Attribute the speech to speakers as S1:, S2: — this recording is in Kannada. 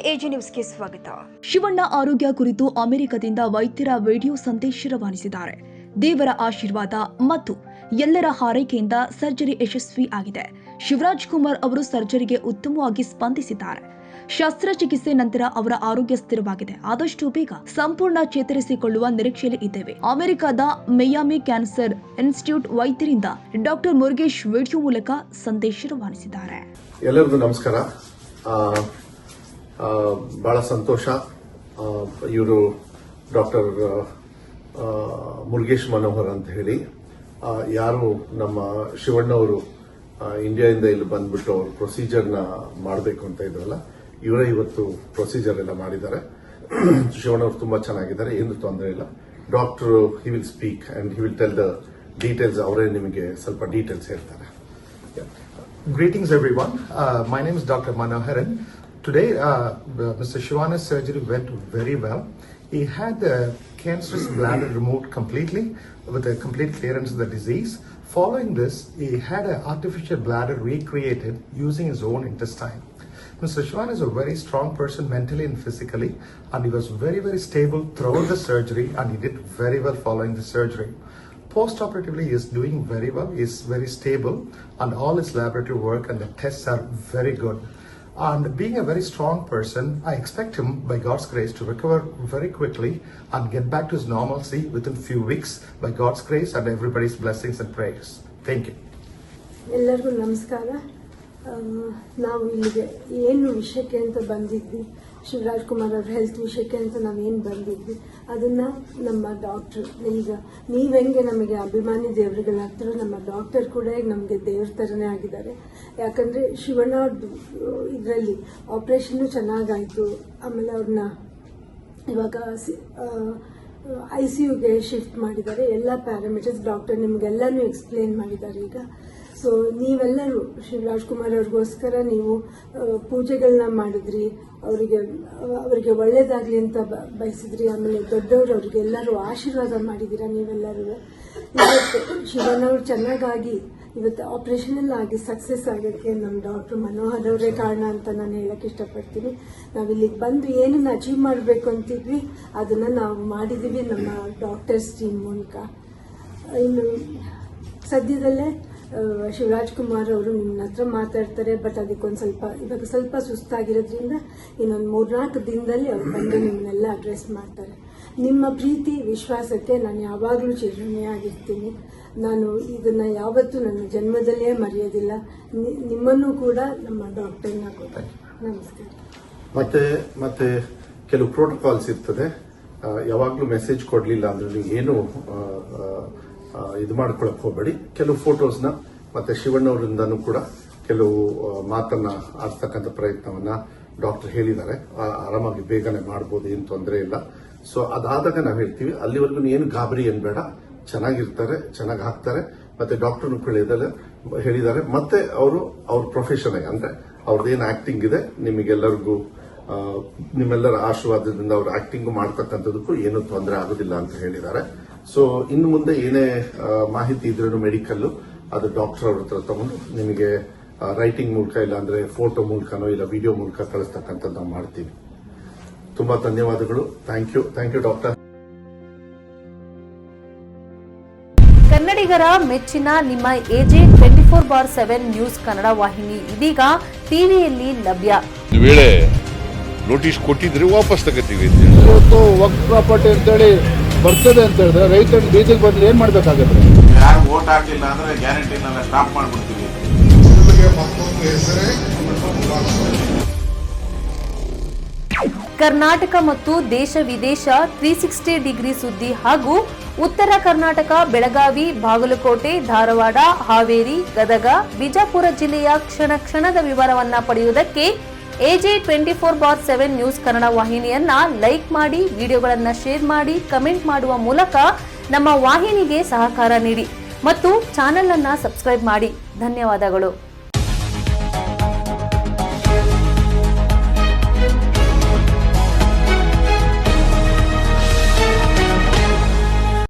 S1: ಎಜಿ ನ್ಯೂಸ್ಗೆ ಸ್ವಾಗತ.
S2: ಶಿವಣ್ಣ ಆರೋಗ್ಯ ಕುರಿತು ಅಮೆರಿಕದಿಂದ ವೈದ್ಯರ ವಿಡಿಯೋ ಸಂದೇಶ ರವಾನಿಸಿದ್ದಾರೆ. ದೇವರ ಆಶೀರ್ವಾದ ಮತ್ತು ಎಲ್ಲರ ಹಾರೈಕೆಯಿಂದ ಸರ್ಜರಿ ಯಶಸ್ವಿ ಆಗಿದೆ. ಶಿವರಾಜ್ ಕುಮಾರ್ ಅವರು ಸರ್ಜರಿಗೆ ಉತ್ತಮವಾಗಿ ಸ್ಪಂದಿಸಿದ್ದಾರೆ. ಶಸ್ತ್ರಚಿಕಿತ್ಸೆ ನಂತರ ಅವರ ಆರೋಗ್ಯ ಸ್ಥಿರವಾಗಿದೆ. ಆದಷ್ಟು ಬೇಗ ಸಂಪೂರ್ಣ ಚೇತರಿಸಿಕೊಳ್ಳುವ ನಿರೀಕ್ಷೆಯಲ್ಲಿ ಇದ್ದೇವೆ. ಅಮೆರಿಕದ ಮೈಯಾಮಿ ಕ್ಯಾನ್ಸರ್ ಇನ್ಸ್ಟಿಟ್ಯೂಟ್ ವೈದ್ಯರಿಂದ ಡಾಕ್ಟರ್ ಮುರುಗೇಶ್ ವಿಡಿಯೋ ಮೂಲಕ ಸಂದೇಶ ರವಾನಿಸಿದ್ದಾರೆ.
S3: ಎಲ್ಲರಿಗೂ ನಮಸ್ಕಾರ. ಬಹಳ ಸಂತೋಷ. ಇವರು ಡಾಕ್ಟರ್ ಮುರುಗೇಶ್ ಮನೋಹರ್ ಅಂತ ಹೇಳಿ, ಯಾರು ನಮ್ಮ ಶಿವಣ್ಣವರು ಇಂಡಿಯಾದಿಂದ ಇಲ್ಲಿ ಬಂದ್ಬಿಟ್ಟು ಅವರು ಪ್ರೊಸೀಜರ್ನ ಮಾಡಬೇಕು ಅಂತ ಇದ್ರಲ್ಲ, ಇವರೇ ಇವತ್ತು ಪ್ರೊಸೀಜರ್ ಎಲ್ಲ ಮಾಡಿದ್ದಾರೆ. ಶಿವಣ್ಣವರು ತುಂಬಾ ಚೆನ್ನಾಗಿದ್ದಾರೆ, ಏನು ತೊಂದರೆ ಇಲ್ಲ. Doctor he will speak and he will tell the details. ಅವರೇ ನಿಮಗೆ ಸ್ವಲ್ಪ ಡೀಟೇಲ್ಸ್ ಹೇಳ್ತಾರೆ.
S4: Greetings everyone. My name is Dr. Manoharan. Today, Mr. Shivana's surgery went very well. He had the cancerous bladder removed completely with a complete clearance of the disease. Following this, he had an artificial bladder recreated using his own intestine. Mr. Shivana is a very strong person mentally and physically, and he was very, very stable throughout the surgery, and he did very well following the surgery. Post-operatively, he is doing very well. He is very stable, and all his laboratory work and the tests are very good. And being a very strong person, I expect him, by God's grace, to recover very quickly and get back to his normalcy within few weeks, by God's grace and everybody's blessings and prayers. Thank you.
S5: ಎಲ್ಲರಿಗೂ ನಮಸ್ಕಾರ. ನಾವು ಇಲ್ಲಿಗೆ ಏನು ವಿಷಯಕ್ಕೆ ಅಂತ ಬಂದಿದ್ವಿ, ಶಿವರಾಜ್ ಕುಮಾರ್ ಅವ್ರ ಹೆಲ್ತ್ ವಿಷಯಕ್ಕೆ ಅಂತ ನಾವೇನು ಬಂದಿದ್ವಿ, ಅದನ್ನ ನಮ್ಮ ಡಾಕ್ಟರ್, ಈಗ ನೀವೆಂಗೆ ನಮಗೆ ಅಭಿಮಾನಿ ದೇವರುಗಳಾಗ್ತಾರೋ, ನಮ್ಮ ಡಾಕ್ಟರ್ ಕೂಡ ಈಗ ನಮಗೆ ದೇವ್ರ ಥರನೇ ಆಗಿದ್ದಾರೆ. ಯಾಕಂದರೆ ಶಿವಣ್ಣ ಅವ್ರದ್ದು ಇದರಲ್ಲಿ ಆಪ್ರೇಷನ್ನು ಚೆನ್ನಾಗಾಯಿತು. ಆಮೇಲೆ ಅವ್ರನ್ನ ಇವಾಗ ICUಗೆ ಶಿಫ್ಟ್ ಮಾಡಿದ್ದಾರೆ. ಎಲ್ಲ ಪ್ಯಾರಾಮೀಟರ್ಸ್ ಡಾಕ್ಟರ್ ನಿಮಗೆಲ್ಲನೂ ಎಕ್ಸ್ಪ್ಲೇನ್ ಮಾಡಿದ್ದಾರೆ ಈಗ. ಸೊ ನೀವೆಲ್ಲರೂ ಶಿವರಾಜ್ ಕುಮಾರ್ ಅವ್ರಿಗೋಸ್ಕರ ನೀವು ಪೂಜೆಗಳನ್ನ ಮಾಡಿದ್ರಿ, ಅವರಿಗೆ ಒಳ್ಳೇದಾಗಲಿ ಅಂತ ಬಯಸಿದ್ರಿ. ಆಮೇಲೆ ದೊಡ್ಡವರು ಅವ್ರಿಗೆಲ್ಲರೂ ಆಶೀರ್ವಾದ ಮಾಡಿದ್ದೀರಾ ನೀವೆಲ್ಲರೂ. ಇವತ್ತು ಶಿವಣ್ಣವ್ರು ಚೆನ್ನಾಗಾಗಿ ಇವತ್ತು ಆಪರೇಷನ್ ಎಲ್ಲ ಆಗಿ ಸಕ್ಸಸ್ ಆಗೋಕ್ಕೆ ನಮ್ಮ ಡಾಕ್ಟರ್ ಮನೋಹರ್ ಅವರೇ ಕಾರಣ ಅಂತ ನಾನು ಹೇಳಕ್ಕೆ ಇಷ್ಟಪಡ್ತೀನಿ. ನಾವಿಲ್ಲಿಗೆ ಬಂದು ಏನನ್ನ ಅಚೀವ್ ಮಾಡಬೇಕು ಅಂತಿದ್ವಿ ಅದನ್ನು ನಾವು ಮಾಡಿದ್ದೀವಿ ನಮ್ಮ ಡಾಕ್ಟರ್ಸ್ ಟೀಮ್ ಮೂಲಕ. ಇನ್ನು ಸದ್ಯದಲ್ಲೇ ಶಿವರಾಜ್ ಕುಮಾರ್ ಅವರು ನಿಮ್ಮ ಹತ್ರ ಮಾತಾಡ್ತಾರೆ. ಬಟ್ ಇವಾಗ ಸ್ವಲ್ಪ ಸುಸ್ತಾಗಿರೋದ್ರಿಂದ ಇನ್ನೊಂದು 3-4 ದಿನದಲ್ಲಿ ಅವ್ರು ಬಂದು ನಿಮ್ಮನ್ನೆಲ್ಲ ಅಡ್ರೆಸ್ ಮಾಡ್ತಾರೆ. ನಿಮ್ಮ ಪ್ರೀತಿ ವಿಶ್ವಾಸಕ್ಕೆ ನಾನು ಯಾವಾಗಲೂ ಚಿರಋಣಿಯಾಗಿರ್ತೀನಿ. ನಾನು ಇದನ್ನ ಯಾವತ್ತೂ ನನ್ನ ಜನ್ಮದಲ್ಲೇ ಮರೆಯೋದಿಲ್ಲ. ನಿಮ್ಮನ್ನು ಕೂಡ ನಮ್ಮ ಡಾಕ್ಟರ್ನ ಕೂಡ. ನಮಸ್ಕಾರ.
S3: ಮತ್ತೆ ಕೆಲವು ಪ್ರೋಟೋಕಾಲ್ಸ್ ಇರ್ತದೆ. ಯಾವಾಗಲೂ ಮೆಸೇಜ್ ಕೊಡಲಿಲ್ಲ ಅಂದ್ರೆ ನೀವು ಏನು ಇದು ಮಾಡ್ಕೊಳಕ್ ಹೋಗಬೇಡಿ. ಕೆಲವು ಫೋಟೋಸ್ನ ಮತ್ತೆ ಶಿವಣ್ಣವರಿಂದನೂ ಕೂಡ ಕೆಲವು ಮಾತನ್ನ ಆಡ್ತಕ್ಕಂಥ ಪ್ರಯತ್ನವನ್ನ ಡಾಕ್ಟರ್ ಹೇಳಿದ್ದಾರೆ. ಆರಾಮಾಗಿ ಬೇಗನೆ ಮಾಡಬಹುದು, ಏನು ತೊಂದರೆ ಇಲ್ಲ. ಸೊ ಅದಾದಾಗ ನಾವು ಹೇಳ್ತೀವಿ, ಅಲ್ಲಿವರೆಗೂ ಏನು ಗಾಬರಿ ಏನ್ ಬೇಡ, ಚೆನ್ನಾಗಿರ್ತಾರೆ, ಚೆನ್ನಾಗಿ ಹಾಕ್ತಾರೆ. ಮತ್ತೆ ಡಾಕ್ಟರ್ನು ಹೇಳಿದ್ದಾರೆ. ಮತ್ತೆ ಅವ್ರ ಪ್ರೊಫೆಷನ್ ಅಂದ್ರೆ ಅವ್ರದ್ದೇನು ಆಕ್ಟಿಂಗ್ ಇದೆ, ನಿಮಗೆಲ್ಲರಿಗೂ ನಿಮ್ಮೆಲ್ಲರ ಆಶೀರ್ವಾದದಿಂದ ಅವ್ರ ಆಕ್ಟಿಂಗ್ ಮಾಡ್ತಕ್ಕಂಥದಕ್ಕೂ ಏನು ತೊಂದರೆ ಆಗೋದಿಲ್ಲ ಅಂತ ಹೇಳಿದ್ದಾರೆ. ಸೊ ಇನ್ನು ಮುಂದೆ ಏನೇ ಮಾಹಿತಿ ಇದ್ರೂ ಮೆಡಿಕಲ್ ಅದು ಡಾಕ್ಟರ್ ಅವ್ರ ಹತ್ರ ತಗೊಂಡು ನಿಮಗೆ ರೈಟಿಂಗ್ ಮೂಲಕ, ಇಲ್ಲ ಅಂದ್ರೆ ಫೋಟೋ ಮೂಲಕನೋ ಇಲ್ಲ ವಿಡಿಯೋ ಮೂಲಕ ಕಳಿಸ್ತಕ್ಕಂಥದ್ದು ನಾವು ಮಾಡ್ತೀವಿ. ತುಂಬಾ ಧನ್ಯವಾದಗಳು. Thank you doctor.
S6: ಕನ್ನಡಿಗರ ಮೆಚ್ಚಿನ ನಿಮ್ಮ ಎಜೆ 24/7 ನ್ಯೂಸ್ ಕನ್ನಡ ವಾಹಿನಿ ಇದೀಗ ಟಿವಿಯಲ್ಲಿ ಲಭ್ಯ.
S7: ವೇಳೆ ನೋಟಿಸ್ ಕೊಟ್ಟಿದ್ರೆ ವಾಪಸ್ ತಗೋತೀವಿ.
S8: ಇವತ್ತು ವಕ್ಫ್ ಪ್ರಾಪರ್ಟಿ ಅಂತೇಳಿ ಬರ್ತದೆ ಅಂತ ಹೇಳಿದ್ರೆ ರೈತರ ಬೀದಿಗೆ ಬಂದು ಏನ್ ಮಾಡ್ಬೇಕಾಗತ್ತೆ?
S9: ಯಾರು ವೋಟ್ ಹಾಕಿಲ್ಲ ಅಂದ್ರೆ ಗ್ಯಾರಂಟಿನೆಲ್ಲ ಸ್ಟಾಪ್ ಮಾಡ್ಬಿಡ್ತೀವಿ.
S6: ಕರ್ನಾಟಕ ಮತ್ತು ದೇಶ ವಿದೇಶ 360 ಡಿಗ್ರಿ ಸುದ್ದಿ ಹಾಗೂ ಉತ್ತರ ಕರ್ನಾಟಕ, ಬೆಳಗಾವಿ, ಬಾಗಲಕೋಟೆ, ಧಾರವಾಡ, ಹಾವೇರಿ, ಗದಗ, ಬಿಜಾಪುರ ಜಿಲ್ಲೆಯ ಕ್ಷಣದ ವಿವರವನ್ನ ಪಡೆಯುವುದಕ್ಕೆ ಎಜೆ 24/7 ನ್ಯೂಸ್ ಕನ್ನಡ ವಾಹಿನಿಯನ್ನ ಲೈಕ್ ಮಾಡಿ, ವಿಡಿಯೋಗಳನ್ನ ಶೇರ್ ಮಾಡಿ, ಕಮೆಂಟ್ ಮಾಡುವ ಮೂಲಕ ನಮ್ಮ ವಾಹಿನಿಗೆ ಸಹಕಾರ ನೀಡಿ ಮತ್ತು ಚಾನೆಲ್ ಅನ್ನ ಸಬ್ಸ್ಕ್ರೈಬ್ ಮಾಡಿ. ಧನ್ಯವಾದಗಳು.